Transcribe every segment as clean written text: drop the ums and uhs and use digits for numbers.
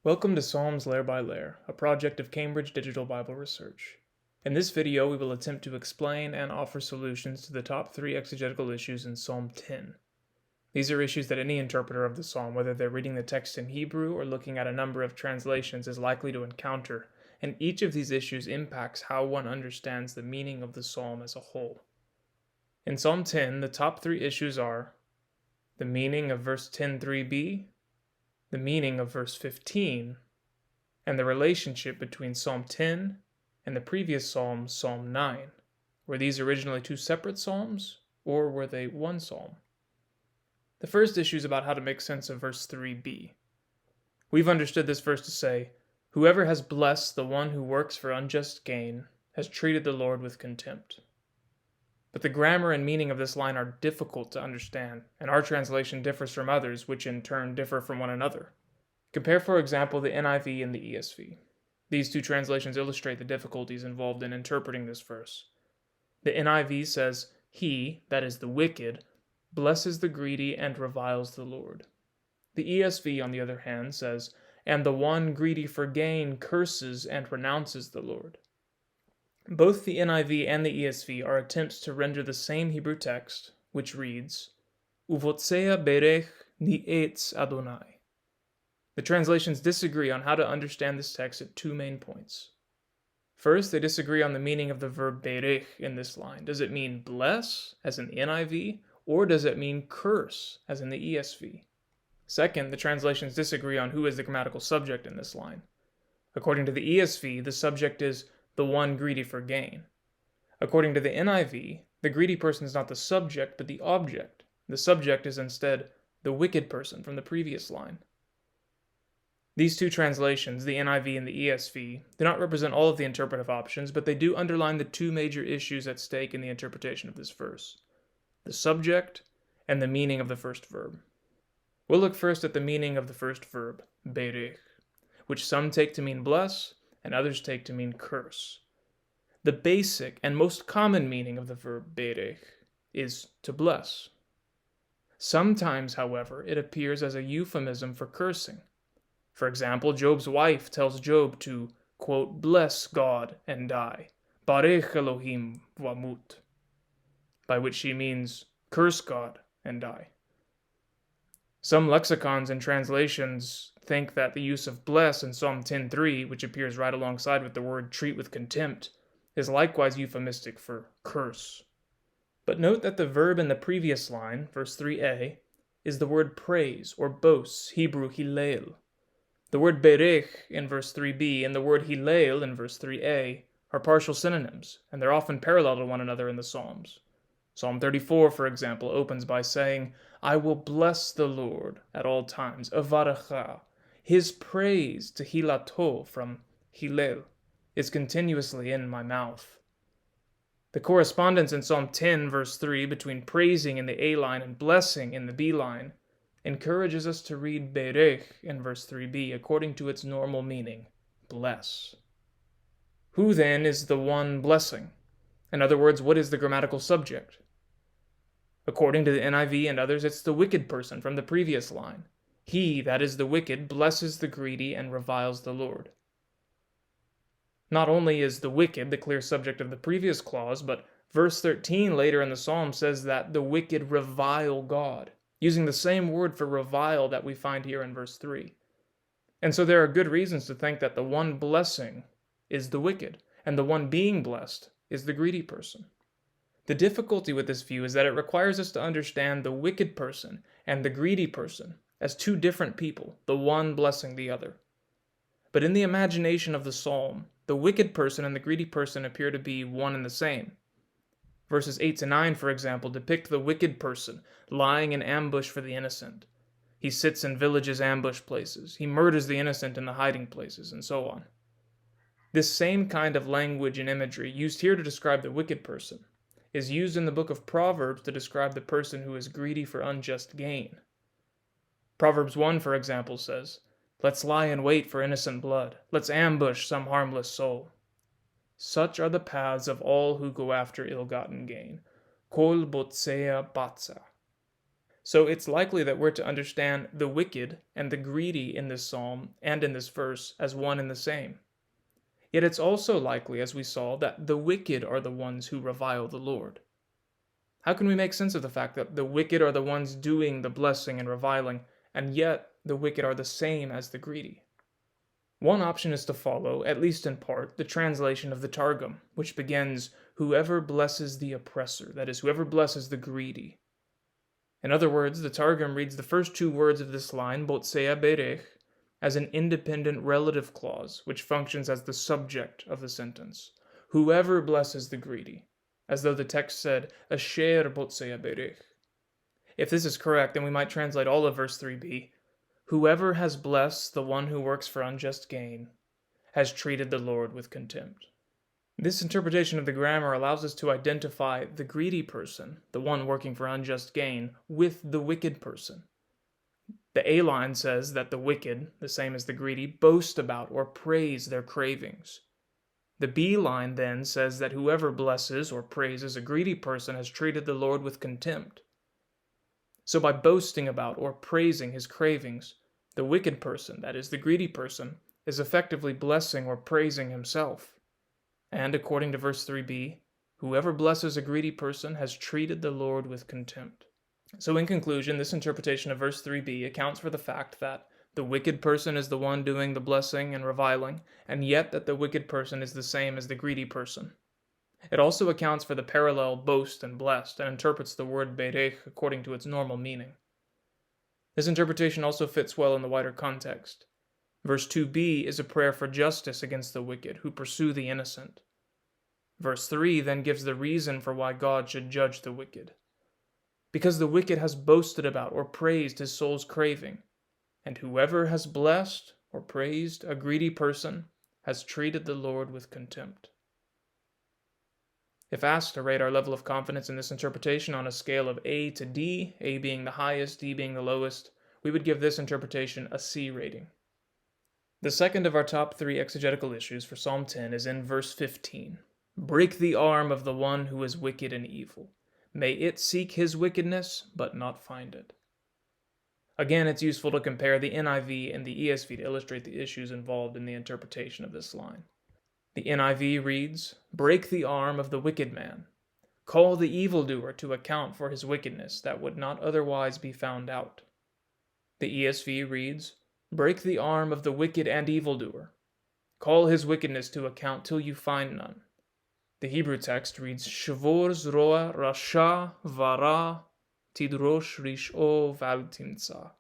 Welcome to Psalms Layer by Layer, a project of Cambridge Digital Bible Research. In this video, we will attempt to explain and offer solutions to the top 3 exegetical issues in Psalm 10. These are issues that any interpreter of the psalm, whether they're reading the text in Hebrew or looking at a number of translations, is likely to encounter, and each of these issues impacts how one understands the meaning of the psalm as a whole. In Psalm 10, the top 3 issues are the meaning of verse 10.3b, the meaning of verse 15, and the relationship between Psalm 10 and the previous psalm, Psalm 9. Were these originally 2 separate psalms, or were they one psalm? The first issue is about how to make sense of verse 3b. We've understood this verse to say, "Whoever has blessed the one who works for unjust gain has treated the Lord with contempt." But the grammar and meaning of this line are difficult to understand, and our translation differs from others, which in turn differ from one another. Compare, for example, the NIV and the ESV. These 2 translations illustrate the difficulties involved in interpreting this verse. The NIV says, "He, that is the wicked, blesses the greedy and reviles the Lord." The ESV, on the other hand, says, "And the one greedy for gain curses and renounces the Lord." Both the NIV and the ESV are attempts to render the same Hebrew text, which reads, "Uvotsea berech ni etz Adonai." The translations disagree on how to understand this text at 2 main points. First, they disagree on the meaning of the verb berech in this line. Does it mean bless, as in the NIV, or does it mean curse, as in the ESV? Second, the translations disagree on who is the grammatical subject in this line. According to the ESV, the subject is the one greedy for gain. According to the NIV, the greedy person is not the subject, but the object. The subject is instead the wicked person from the previous line. These 2 translations, the NIV and the ESV, do not represent all of the interpretive options, but they do underline the 2 major issues at stake in the interpretation of this verse: the subject and the meaning of the first verb. We'll look first at the meaning of the first verb, berech, which some take to mean bless, and others take to mean curse. The basic and most common meaning of the verb berech is to bless. Sometimes, however, it appears as a euphemism for cursing. For example, Job's wife tells Job to, quote, "bless God and die, barech Elohim v'amut," by which she means curse God and die. Some lexicons and translations think that the use of bless in Psalm 10.3, which appears right alongside with the word treat with contempt, is likewise euphemistic for curse. But note that the verb in the previous line, verse 3a, is the word praise or boast, Hebrew hillel. The word berech in verse 3b and the word hillel in verse 3a are partial synonyms, and they're often parallel to one another in the Psalms. Psalm 34, for example, opens by saying, "I will bless the Lord at all times, avarecha." His praise, tehilato, from hillel, is continuously in my mouth. The correspondence in Psalm 10, verse 3, between praising in the A line and blessing in the B line, encourages us to read berech in verse 3b according to its normal meaning, bless. Who then is the one blessing? In other words, what is the grammatical subject? According to the NIV and others, it's the wicked person from the previous line. He, that is the wicked, blesses the greedy and reviles the Lord. Not only is the wicked the clear subject of the previous clause, but verse 13 later in the psalm says that the wicked revile God, using the same word for revile that we find here in verse 3. And so there are good reasons to think that the one blessing is the wicked, and the one being blessed is the greedy person. The difficulty with this view is that it requires us to understand the wicked person and the greedy person as 2 different people, the one blessing the other. But in the imagination of the psalm, the wicked person and the greedy person appear to be one and the same. Verses 8 to 9, for example, depict the wicked person lying in ambush for the innocent. He sits in villages' ambush places. He murders the innocent in the hiding places, and so on. This same kind of language and imagery, used here to describe the wicked person, is used in the book of Proverbs to describe the person who is greedy for unjust gain. Proverbs 1, for example, says, "Let's lie in wait for innocent blood. Let's ambush some harmless soul. Such are the paths of all who go after ill-gotten gain. Kol botsea batza." So it's likely that we're to understand the wicked and the greedy in this psalm and in this verse as one and the same. Yet it's also likely, as we saw, that the wicked are the ones who revile the Lord. How can we make sense of the fact that the wicked are the ones doing the blessing and reviling, and yet the wicked are the same as the greedy? One option is to follow, at least in part, the translation of the Targum, which begins, "Whoever blesses the oppressor," that is, whoever blesses the greedy. In other words, the Targum reads the first two words of this line, "Botsea berech," as an independent relative clause, which functions as the subject of the sentence. Whoever blesses the greedy, as though the text said, "Asher botsea berech." If this is correct, then we might translate all of verse 3b, "Whoever has blessed the one who works for unjust gain, has treated the Lord with contempt." This interpretation of the grammar allows us to identify the greedy person, the one working for unjust gain, with the wicked person. The A line says that the wicked, the same as the greedy, boast about or praise their cravings. The B line then says that whoever blesses or praises a greedy person has treated the Lord with contempt. So by boasting about or praising his cravings, the wicked person, that is the greedy person, is effectively blessing or praising himself. And according to verse 3b, whoever blesses a greedy person has treated the Lord with contempt. So in conclusion, this interpretation of verse 3b accounts for the fact that the wicked person is the one doing the blessing and reviling, and yet that the wicked person is the same as the greedy person. It also accounts for the parallel boast and blessed, and interprets the word berech according to its normal meaning. This interpretation also fits well in the wider context. Verse 2b is a prayer for justice against the wicked who pursue the innocent. Verse 3 then gives the reason for why God should judge the wicked. Because the wicked has boasted about or praised his soul's craving, and whoever has blessed or praised a greedy person has treated the Lord with contempt. If asked to rate our level of confidence in this interpretation on a scale of A to D, A being the highest, D being the lowest, we would give this interpretation a C rating. The second of our top three exegetical issues for Psalm 10 is in verse 15. "Break the arm of the one who is wicked and evil. May it seek his wickedness, but not find it." Again, it's useful to compare the NIV and the ESV to illustrate the issues involved in the interpretation of this line. The NIV reads, "Break the arm of the wicked man. Call the evildoer to account for his wickedness that would not otherwise be found out." The ESV reads, "Break the arm of the wicked and evildoer. Call his wickedness to account till you find none." The Hebrew text reads, "Shvor zroa rasha vara tidrosh rish'o val timtza."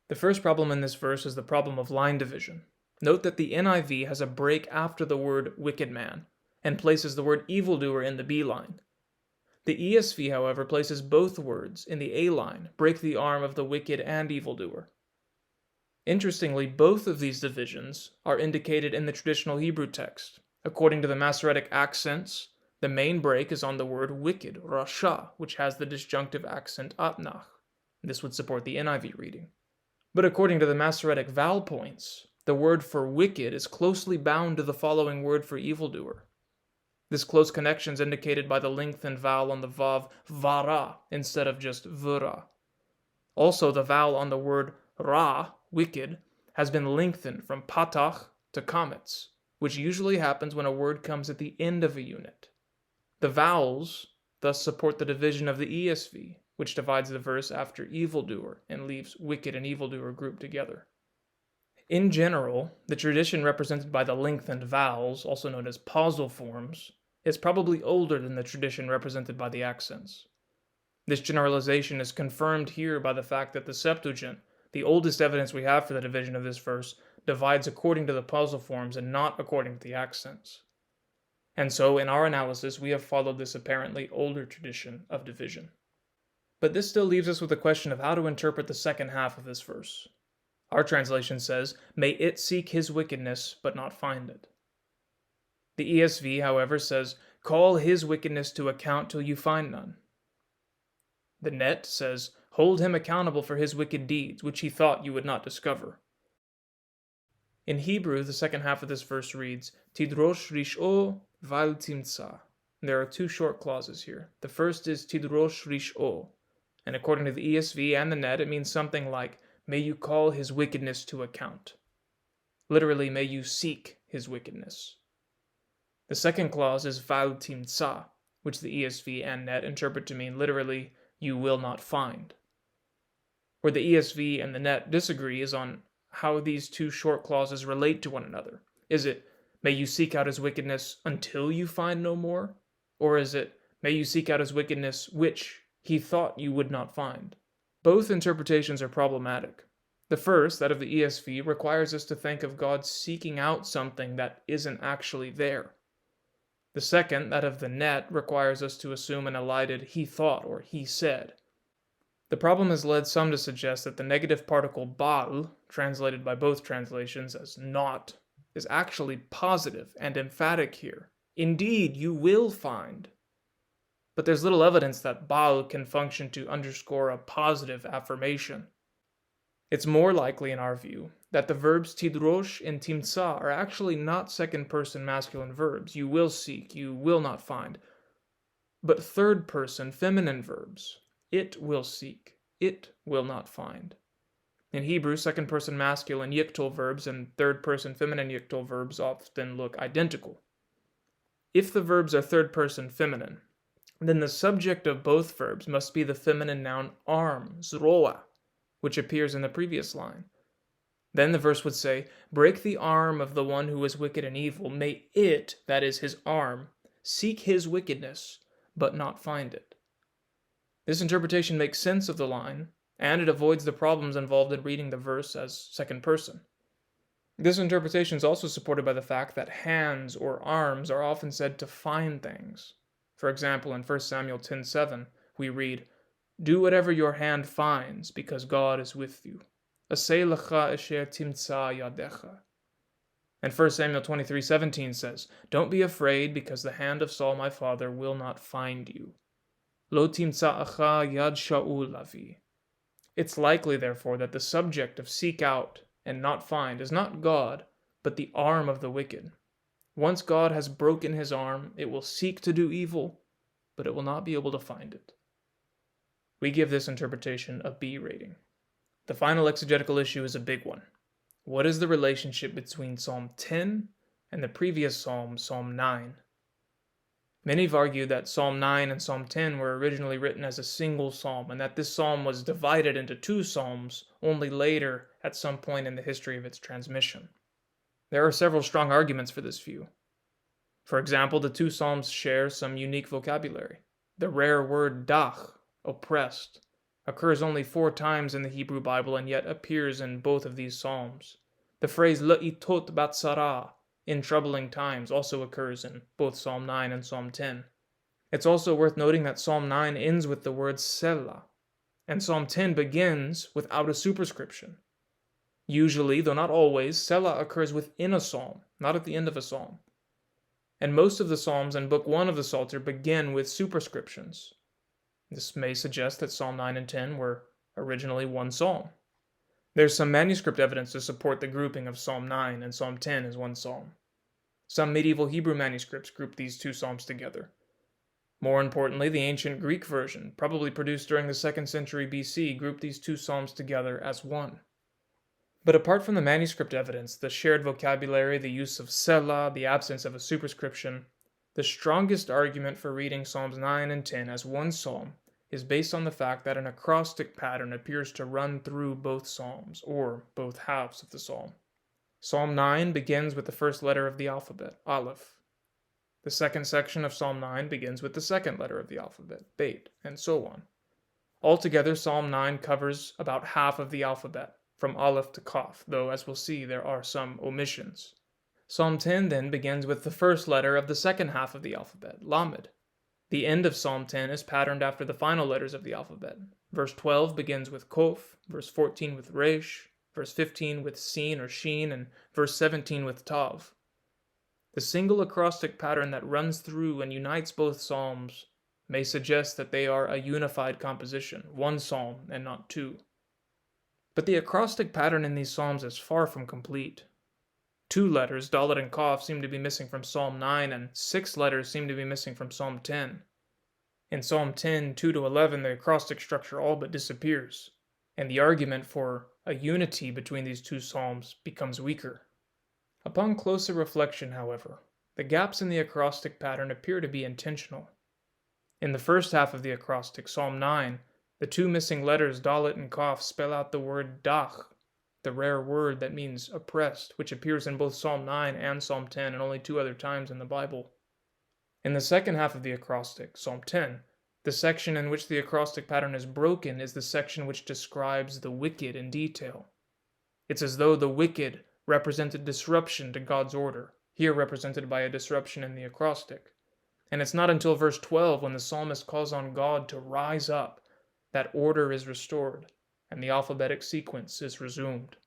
The first problem in this verse is the problem of line division. Note that the NIV has a break after the word wicked man, and places the word evildoer in the B line. The ESV, however, places both words in the A line, break the arm of the wicked and evildoer. Interestingly, both of these divisions are indicated in the traditional Hebrew text. According to the Masoretic accents, the main break is on the word wicked, rasha, which has the disjunctive accent atnach. This would support the NIV reading. But according to the Masoretic vowel points, the word for wicked is closely bound to the following word for evildoer. This close connection is indicated by the lengthened vowel on the vav vara instead of just vura. Also, the vowel on the word ra, wicked, has been lengthened from patach to kametz, which usually happens when a word comes at the end of a unit. The vowels thus support the division of the ESV, which divides the verse after evildoer and leaves wicked and evildoer grouped together. In general, the tradition represented by the lengthened vowels, also known as pausal forms, is probably older than the tradition represented by the accents. This generalization is confirmed here by the fact that the Septuagint, the oldest evidence we have for the division of this verse, divides according to the pausal forms and not according to the accents. And so, in our analysis, we have followed this apparently older tradition of division. But this still leaves us with the question of how to interpret the second half of this verse. Our translation says, "May it seek his wickedness, but not find it." The ESV, however, says, "Call his wickedness to account till you find none." The Net says, "Hold him accountable for his wicked deeds, which he thought you would not discover." In Hebrew, the second half of this verse reads, "Tidrosh rish'o val timtza." There are two short clauses here. The first is Tidrosh rish'o, and according to the ESV and the Net, it means something like, may you call his wickedness to account. Literally, may you seek his wickedness. The second clause is val timtsa, which the ESV and Net interpret to mean literally, you will not find. Where the ESV and the Net disagree is on how these two short clauses relate to one another. Is it, may you seek out his wickedness until you find no more? Or is it, may you seek out his wickedness which he thought you would not find? Both interpretations are problematic. The first, that of the ESV, requires us to think of God seeking out something that isn't actually there. The second, that of the Net, requires us to assume an elided he thought or he said. The problem has led some to suggest that the negative particle bal, translated by both translations as not, is actually positive and emphatic here. Indeed, you will find. But there's little evidence that bal can function to underscore a positive affirmation. It's more likely, in our view, that the verbs tidrosh and timtsa are actually not second-person masculine verbs, you will seek, you will not find, but third-person feminine verbs, it will seek, it will not find. In Hebrew, second-person masculine yiktul verbs and third-person feminine yiktul verbs often look identical. If the verbs are third-person feminine, then the subject of both verbs must be the feminine noun arm, zroa, which appears in the previous line. Then the verse would say, break the arm of the one who is wicked and evil. May it, that is his arm, seek his wickedness, but not find it. This interpretation makes sense of the line, and it avoids the problems involved in reading the verse as second person. This interpretation is also supported by the fact that hands or arms are often said to find things. For example, in 1 Samuel 10:7, we read, do whatever your hand finds, because God is with you. Aseh lecha asher timtsa yadecha. And 1 Samuel 23:17 says, don't be afraid, because the hand of Saul my father will not find you. Lo timtsa'acha yad Shaul lavi. It's likely, therefore, that the subject of seek out and not find is not God, but the arm of the wicked. Once God has broken his arm, it will seek to do evil, but it will not be able to find it. We give this interpretation a B rating. The final exegetical issue is a big one. What is the relationship between Psalm 10 and the previous psalm, Psalm 9? Many have argued that Psalm 9 and Psalm 10 were originally written as a single psalm, and that this psalm was divided into two psalms only later at some point in the history of its transmission. There are several strong arguments for this view. For example, the two psalms share some unique vocabulary. The rare word dach, oppressed, occurs only 4 times in the Hebrew Bible and yet appears in both of these psalms. The phrase le'itot batsara, in troubling times, also occurs in both Psalm 9 and Psalm 10. It's also worth noting that Psalm 9 ends with the word selah, and Psalm 10 begins without a superscription. Usually, though not always, selah occurs within a psalm, not at the end of a psalm. And most of the psalms in Book 1 of the Psalter begin with superscriptions. This may suggest that Psalm 9 and 10 were originally one psalm. There's some manuscript evidence to support the grouping of Psalm 9 and Psalm 10 as one psalm. Some medieval Hebrew manuscripts group these two psalms together. More importantly, the ancient Greek version, probably produced during the 2nd century BC, grouped these two psalms together as one. But apart from the manuscript evidence, the shared vocabulary, the use of selah, the absence of a superscription, the strongest argument for reading Psalms 9 and 10 as one psalm is based on the fact that an acrostic pattern appears to run through both psalms, or both halves of the psalm. Psalm 9 begins with the first letter of the alphabet, Aleph. The second section of Psalm 9 begins with the second letter of the alphabet, Bet, and so on. Altogether, Psalm 9 covers about half of the alphabet, from Aleph to Kaf, though as we'll see there are some omissions. Psalm 10 then begins with the first letter of the second half of the alphabet, Lamed. The end of Psalm 10 is patterned after the final letters of the alphabet. Verse 12 begins with Kof, verse 14 with Resh, verse 15 with Sin or Shin, and verse 17 with Tav. The single acrostic pattern that runs through and unites both psalms may suggest that they are a unified composition, one psalm and not two. But the acrostic pattern in these psalms is far from complete. 2 letters, Dalet and Kaf, seem to be missing from Psalm 9, and 6 letters seem to be missing from Psalm 10. In Psalm 10, 2-11, the acrostic structure all but disappears, and the argument for a unity between these two psalms becomes weaker. Upon closer reflection, however, the gaps in the acrostic pattern appear to be intentional. In the first half of the acrostic, Psalm 9, the two missing letters Dalet and Kaf spell out the word Dach, the rare word that means oppressed, which appears in both Psalm 9 and Psalm 10 and only 2 other times in the Bible. In the second half of the acrostic, Psalm 10, the section in which the acrostic pattern is broken is the section which describes the wicked in detail. It's as though the wicked represented disruption to God's order, here represented by a disruption in the acrostic. And it's not until verse 12, when the psalmist calls on God to rise up, that order is restored and the alphabetic sequence is resumed.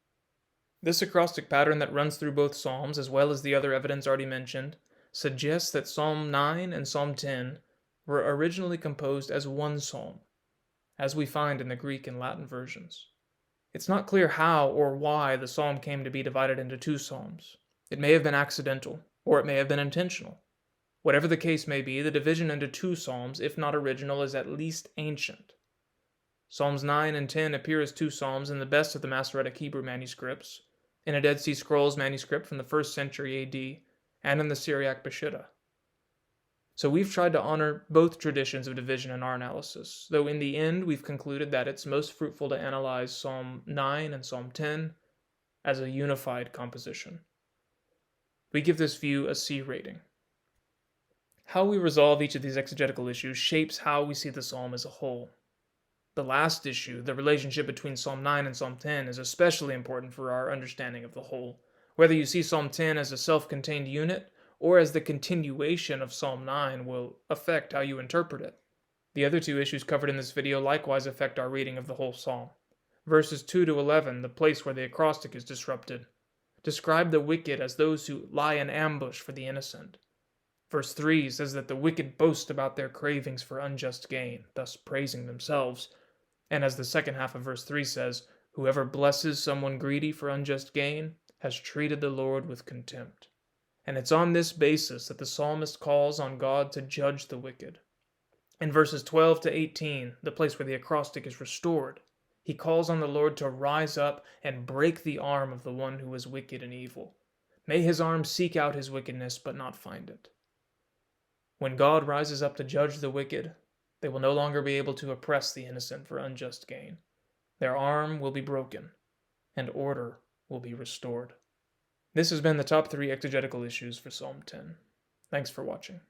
This acrostic pattern that runs through both psalms, as well as the other evidence already mentioned, suggests that Psalm 9 and Psalm 10 were originally composed as one psalm, as we find in the Greek and Latin versions. It's not clear how or why the psalm came to be divided into two psalms. It may have been accidental, or it may have been intentional. Whatever the case may be, the division into two psalms, if not original, is at least ancient. Psalms 9 and 10 appear as two psalms in the best of the Masoretic Hebrew manuscripts, in a Dead Sea Scrolls manuscript from the 1st century AD, and in the Syriac Peshitta. So we've tried to honor both traditions of division in our analysis, though in the end we've concluded that it's most fruitful to analyze Psalm 9 and Psalm 10 as a unified composition. We give this view a C rating. How we resolve each of these exegetical issues shapes how we see the psalm as a whole. The last issue, the relationship between Psalm 9 and Psalm 10, is especially important for our understanding of the whole. Whether you see Psalm 10 as a self-contained unit or as the continuation of Psalm 9 will affect how you interpret it. The other two issues covered in this video likewise affect our reading of the whole psalm. Verses 2-11, the place where the acrostic is disrupted, describe the wicked as those who lie in ambush for the innocent. Verse 3 says that the wicked boast about their cravings for unjust gain, thus praising themselves. And as the second half of verse 3 says, whoever blesses someone greedy for unjust gain has treated the Lord with contempt. And it's on this basis that the psalmist calls on God to judge the wicked. In verses 12-18, the place where the acrostic is restored, he calls on the Lord to rise up and break the arm of the one who is wicked and evil. May his arm seek out his wickedness but not find it. When God rises up to judge the wicked, they will no longer be able to oppress the innocent for unjust gain. Their arm will be broken, and order will be restored. This has been the top 3 exegetical issues for Psalm 10. Thanks for watching.